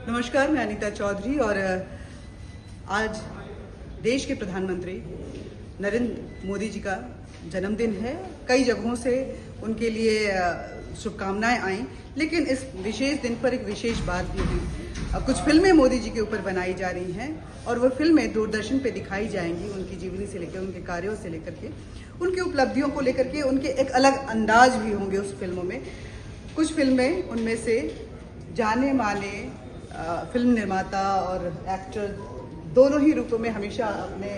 नमस्कार, मैं अनीता चौधरी और आज देश के प्रधानमंत्री नरेंद्र मोदी जी का जन्मदिन है। कई जगहों से उनके लिए शुभकामनाएं आई, लेकिन इस विशेष दिन पर एक विशेष बात भी हुई। कुछ फिल्में मोदी जी के ऊपर बनाई जा रही हैं और वो फिल्में दूरदर्शन पे दिखाई जाएंगी, उनकी जीवनी से लेकर, उनके कार्यों से लेकर के, उनकी उपलब्धियों को लेकर के, उनके एक अलग अंदाज भी होंगे उस फिल्मों में। कुछ फिल्में उनमें से जाने माने फिल्म निर्माता और एक्टर दोनों ही रूपों में हमेशा अपने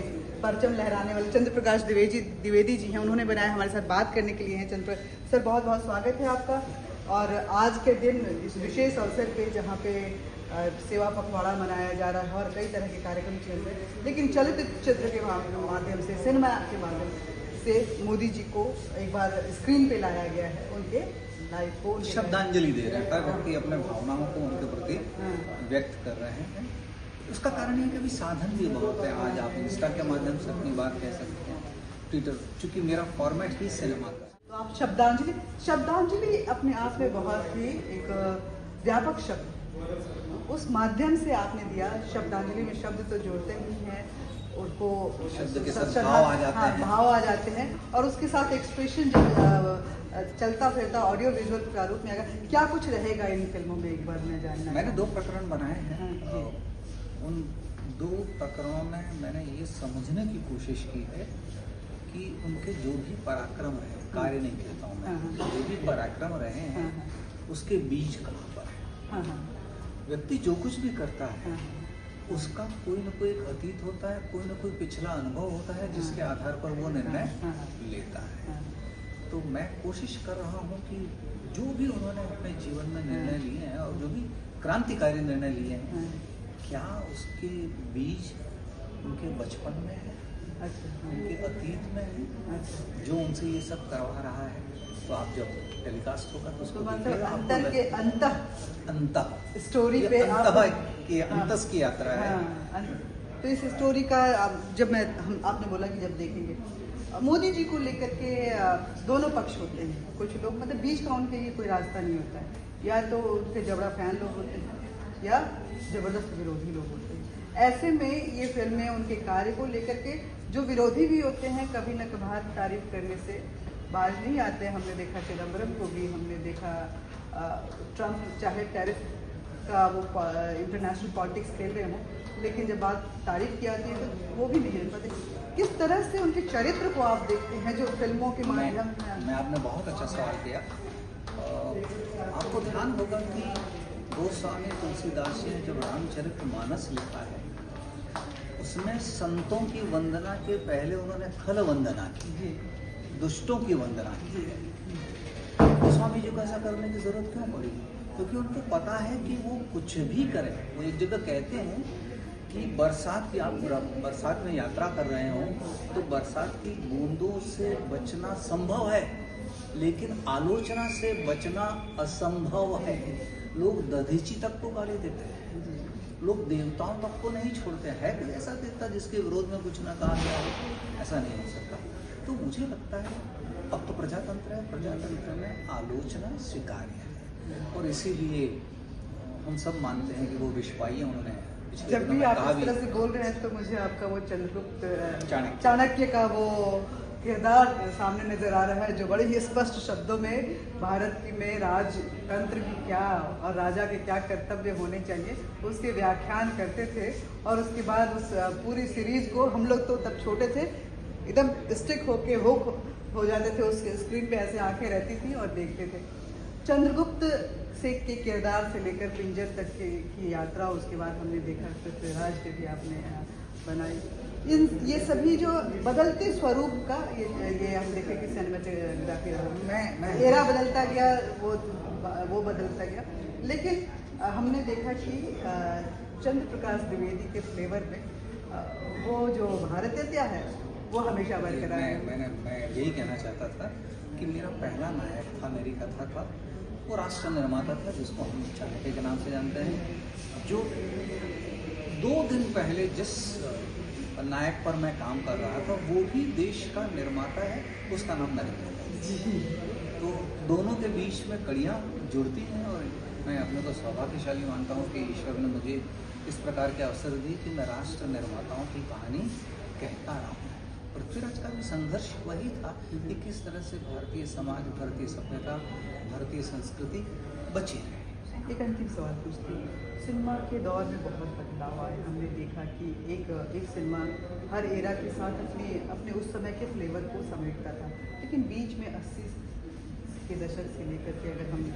परचम लहराने वाले चंद्र प्रकाश द्विवेदी जी हैं, उन्होंने बनाया। हमारे साथ बात करने के लिए हैं चंद्र सर, बहुत बहुत स्वागत है आपका। और आज के दिन इस विशेष अवसर पे जहाँ पे सेवा पखवाड़ा मनाया जा रहा है और कई तरह के कार्यक्रम चल रहे हैं, लेकिन चलचित्र के माध्यम से, सिनेमा के माध्यम से मोदी जी को एक बार स्क्रीन पे लाया गया है। उनके लाइफ को श्रद्धांजलि दे रहे हैं, व्यक्ति अपने भावनाओं को उनके प्रति व्यक्त कर रहे हैं। उसका कारण है कि अभी साधन भी बहुत है। आज आप इंस्टा के माध्यम से अपनी बात कह सकते हैं, ट्विटर, चूंकि मेरा फॉर्मेट ही सिनेमा का, तो आप श्रद्धांजलि अपने आप में बहुत ही एक व्यापक शब्द, उस माध्यम से आपने दिया। श्रद्धांजलि में शब्द तो जोड़ते ही हैं, उनको शब्द के साथ भाव आ जाते हैं, भाव आ जाते हैं और उसके साथ एक्सप्रेशन जब चलता फिरता ऑडियो विजुअल प्रारूप में आएगा। क्या कुछ रहेगा इन फिल्मों में, एक बार मैं जानना। मैंने 2 प्रकरण बनाए हैं। उन 2 प्रकरणों में मैंने ये समझने की कोशिश की है कि उनके जो भी पराक्रम रहे, कार्य नहीं कहता हूँ मैं, जो भी पराक्रम रहे हैं उसके बीज कहाँ पर है। व्यक्ति जो कुछ भी करता है उसका कोई न कोई एक अतीत होता है, कोई न कोई पिछला अनुभव होता है जिसके आधार पर वो निर्णय लेता है। तो मैं कोशिश कर रहा हूँ कि जो भी उन्होंने अपने जीवन में निर्णय लिए हैं और जो भी क्रांतिकारी निर्णय लिए हैं, क्या उसके बीज उनके बचपन में है, उनके अतीत में है, जो उनसे ये सब करवा रहा है। तो आप जब टेलीकास्ट होगा तो उसको अंतर के अंत स्टोरी पे अंतस की यात्रा है। तो इस स्टोरी का जब आपने बोला कि जब देखेंगे मोदी जी को लेकर के दोनों पक्ष होते हैं। कुछ लोग मतलब बीच का उनके लिए कोई रास्ता नहीं होता है, या तो उनके जबड़ा फैन लोग होते हैं या जबरदस्त विरोधी लोग होते हैं। ऐसे में ये फिल्में उनके कार्य को लेकर के, जो विरोधी भी होते हैं, कभी न कभार तारीफ करने से बाज नहीं आते। हमने देखा चिदम्बरम को भी, हमने देखा ट्रम्प चाहे टैरिफ का वो इंटरनेशनल पॉलिटिक्स खेल रहे हों, लेकिन जब बात तारीफ की आती है तो वो भी नहीं मिल पाते। किस तरह से उनके चरित्र को आप देखते हैं जो फिल्मों के माध्यम में? मैं आपने बहुत अच्छा सवाल किया। आपको ध्यान होगा कि गोस्वामी तुलसीदास जी ने जब रामचरितमानस लिखा है, उसमें संतों की वंदना के पहले उन्होंने खल वंदना की, दुष्टों की वंदना की। गोस्वामी जी को ऐसा करने की जरूरत क्यों पड़ी? क्योंकि उनको पता है कि वो कुछ भी करें। वो एक जगह कहते हैं कि बरसात में यात्रा कर रहे हो तो बरसात की बूंदों से बचना संभव है, लेकिन आलोचना से बचना असंभव है। लोग दधीची तक को गाली देते हैं, लोग देवताओं तक को नहीं छोड़ते हैं। कोई ऐसा देवता जिसके विरोध में कुछ ना कहा गया हो? ऐसा नहीं हो सकता। तो मुझे लगता है अब तो प्रजातंत्र है, प्रजातंत्र में आलोचना स्वीकार्य है और इसीलिए हम सब मानते हैं कि वो विश्वाई है। उन्होंने जब भी आप इस तरह से बोल रहे हैं तो मुझे आपका वो चंद्रगुप्त चाणक्य का वो किरदार सामने नजर आ रहा है, जो बड़े ही स्पष्ट शब्दों में भारत में राजतंत्र की क्या और राजा के क्या कर्तव्य होने चाहिए उसके व्याख्यान करते थे। और उसके बाद उस पूरी सीरीज को हम लोग तो तब छोटे थे, एकदम स्टिक होके हो जाते थे, उस स्क्रीन पे ऐसे आंखें रहती थी और देखते थे। चंद्रगुप्त से के किरदार से लेकर पिंजर तक की यात्रा, उसके बाद हमने देखा पृथ्वीराज के भी आपने बनाई। ये सभी जो बदलते स्वरूप का ये हम देखे कि सिनेमेटोग्राफी एरा बदलता गया, वो बदलता गया, लेकिन हमने देखा कि चंद्र प्रकाश द्विवेदी के फ्लेवर में वो जो भारतीयता है वो हमेशा बरकरार है। मैं यही कहना चाहता था कि मेरा पहला नायक था मेरी कथा का, वो राष्ट्र निर्माता था जिसको हम चाणक्य के नाम से जानते हैं, जो 2 दिन पहले जिस नायक पर मैं काम कर रहा था वो भी देश का निर्माता है, उसका नाम नरेंद्र मोदी। तो दोनों के बीच में कड़ियाँ जुड़ती हैं और मैं अपने को सौभाग्यशाली मानता हूँ कि ईश्वर ने मुझे इस प्रकार के अवसर दिए कि मैं राष्ट्र निर्माताओं की कहानी कहता रहा हूँ। पृथ्वीराज का भी संघर्ष वही था कि किस तरह से भारतीय समाज, भारतीय सभ्यता, भारतीय संस्कृति बची रहे। एक अंतिम सवाल पूछती हूँ, सिनेमा के दौर में बहुत बदलाव आए। हमने देखा कि एक सिनेमा हर एरा के साथ अपने उस समय के फ्लेवर को समेटता था, लेकिन बीच में 80 के दशक से लेकर के अगर हम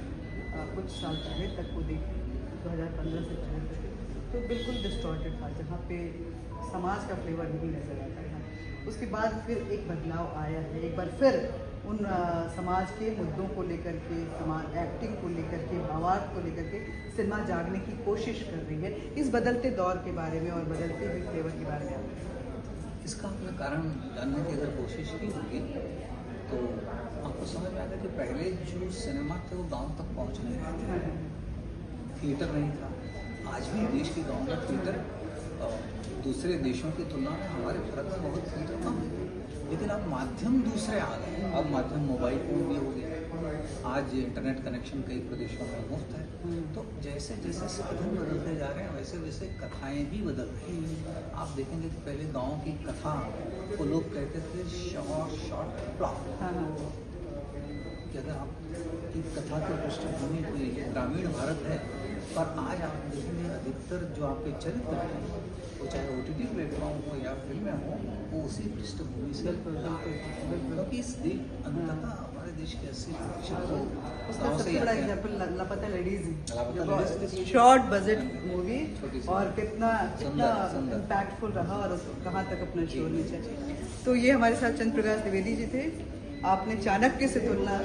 कुछ साल पहले तक को देखें, 2015 से पहले तक, तो बिल्कुल डिस्टॉर्टेड था, जहाँ पे समाज का फ्लेवर नहीं नजर आता था। उसके बाद फिर एक बदलाव आया है, एक बार फिर उन समाज के मुद्दों को लेकर के, समाज एक्टिंग को लेकर के, भावार्थ को लेकर के सिनेमा जागने की कोशिश कर रही है। इस बदलते दौर के बारे में और बदलते हुए फ्लेवर के बारे में इसका अपना कारण जानने की अगर कोशिश की होगी तो आपको समझ में आएगा कि पहले जो सिनेमा थे वो गांव तक पहुंच नहीं रहे थे, थिएटर नहीं था। आज भी देश के गांव में थिएटर दूसरे देशों की तुलना में हमारे भारत में बहुत थिएटर कम है, लेकिन अब माध्यम दूसरे आ गए। अब माध्यम मोबाइल फोन भी हो गया, आज इंटरनेट कनेक्शन कई प्रदेशों में मुफ्त है। तो जैसे जैसे साधन बदलते जा रहे हैं वैसे वैसे कथाएं भी बदल रही हैं। आप देखेंगे कि पहले गांव की कथा को लोग कहते थे शॉर्ट प्लॉट, कि अगर आपकी कथा की पृष्ठभूमि कोई ग्रामीण भारत है, पर आज आप देखेंगे अधिकतर जो आपके चरित्र हैं, वो चाहे OTT प्लेटफॉर्म हो या फिल्में हो, वो उसी पृष्ठभूमि से क्योंकि इस अंततः हमारे देश के 80% उसका सबसे बड़ा एग्जाम्पल लापता लेडीज लापता शॉर्ट बजट मूवी छोटी सी और कितना इम्पैक्टफुल रहा और कहाँ तक अपना शोर नीचे। तो ये हमारे साथ चंद्र प्रकाश द्विवेदी जी थे। आपने चाणक्य से तुलना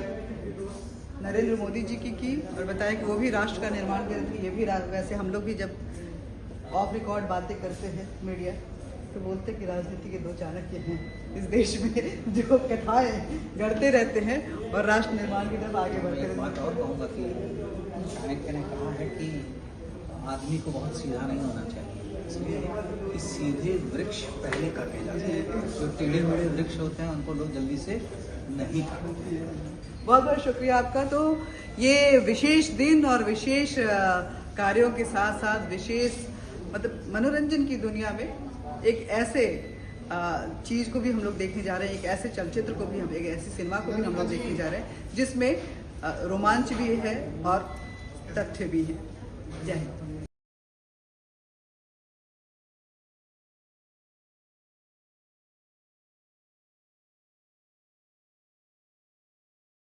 नरेंद्र मोदी जी की और बताया कि वो भी राष्ट्र का निर्माण कर थे, ये भी वैसे हम लोग भी जब ऑफ रिकॉर्ड बातें करते हैं मीडिया तो बोलते हैं कि राजनीति के 2 चाणक्य हैं इस देश में, जो कथाएं गढ़ते रहते हैं और राष्ट्र निर्माण की तरफ आगे बढ़ते रहते हैं। बात और कहूँगा कि चाणक्य ने कहा है कि आदमी को बहुत सीधा नहीं होना चाहिए, इसलिए कि सीधे वृक्ष पहले काटे जाते हैं, जो टेढ़े मेढ़े वृक्ष होते हैं उनको लोग जल्दी से नहीं काटते। बहुत बहुत शुक्रिया आपका। तो ये विशेष दिन और विशेष कार्यों के साथ साथ विशेष मतलब मनोरंजन की दुनिया में एक ऐसे चीज को भी हम लोग देखने जा रहे हैं, एक ऐसे चलचित्र को भी हम, एक ऐसी सिनेमा को भी हम लोग देखने जा रहे हैं जिसमें रोमांच भी है और तथ्य भी है। जय हिंद।